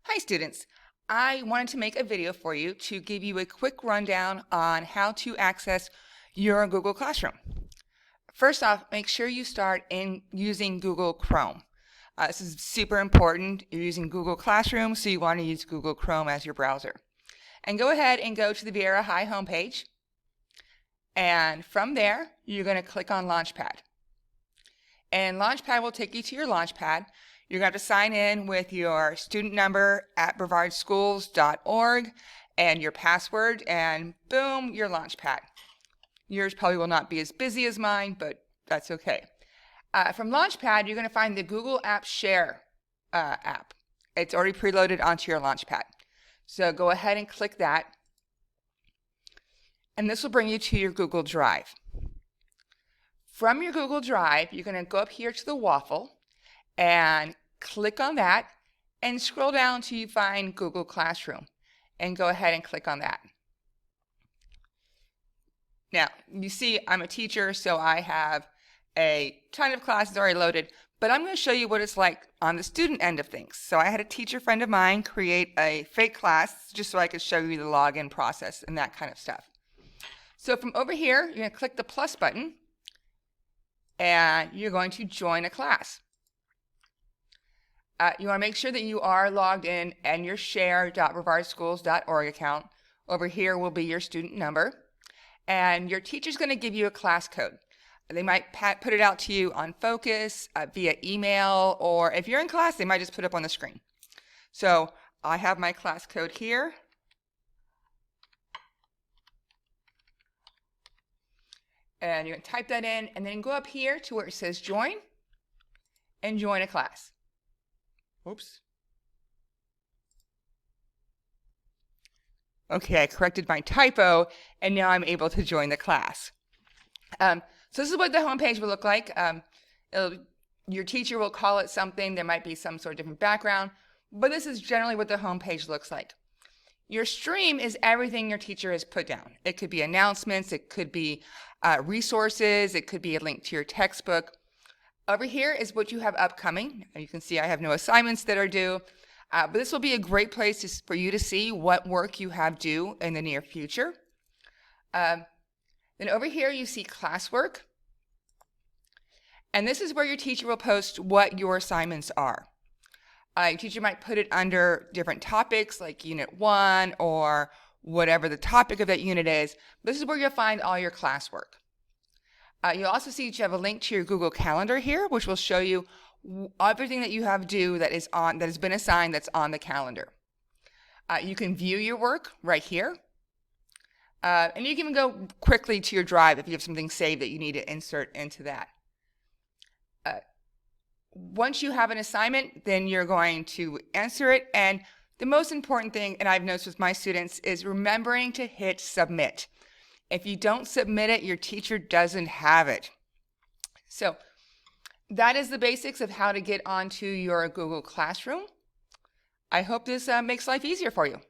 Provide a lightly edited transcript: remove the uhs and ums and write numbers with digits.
Hi students, I wanted to make a video for you to give you a quick rundown on how to access your Google Classroom. First off, make sure you start in using Google Chrome. This is super important. You're using Google Classroom, so you want to use Google Chrome as your browser. And go ahead and go to the Viera High homepage. And from there, you're going to click on Launchpad. And Launchpad will take you to your Launchpad. You're going to have to sign in with your student number at brevardschools.org and your password, and boom, your Launchpad. Yours probably will not be as busy as mine, but that's okay. From Launchpad, you're going to find the Google Apps Share app. It's already preloaded onto your Launchpad. So go ahead and click that. And this will bring you to your Google Drive. From your Google Drive, you're going to go up here to the waffle and click on that and scroll down till you find Google Classroom and go ahead and click on that. Now, you see I'm a teacher, so I have a ton of classes already loaded, but I'm going to show you what it's like on the student end of things. So I had a teacher friend of mine create a fake class just so I could show you the login process and that kind of stuff. So from over here, you're going to click the plus button and you're going to join a class. You want to make sure that you are logged in and your share.brevardschools.org account. Over here will be your student number. And your teacher's going to give you a class code. They might put it out to you on Focus, via email, or if you're in class, they might just put it up on the screen. So I have my class code here. And you're going to type that in and then go up here to where it says join and join a class. Oops. Okay, I corrected my typo, and now I'm able to join the class. So this is what the homepage will look like. Your teacher will call it something. There might be some sort of different background, but this is generally what the homepage looks like. Your stream is everything your teacher has put down. It could be announcements, it could be resources, it could be a link to your textbook. Over here is what you have upcoming. You can see I have no assignments that are due, but this will be a great place for you to see what work you have due in the near future. Then over here you see classwork, and this is where your teacher will post what your assignments are. Your teacher might put it under different topics like Unit 1 or whatever the topic of that unit is. This is where you'll find all your classwork. You'll also see that you have a link to your Google Calendar here, which will show you everything that you have due that has been assigned that's on the calendar. You can view your work right here. And you can even go quickly to your drive if you have something saved that you need to insert into that. Once you have an assignment, then you're going to answer it. And the most important thing, and I've noticed with my students, is remembering to hit submit. If you don't submit it, your teacher doesn't have it. So that is the basics of how to get onto your Google Classroom. I hope this makes life easier for you.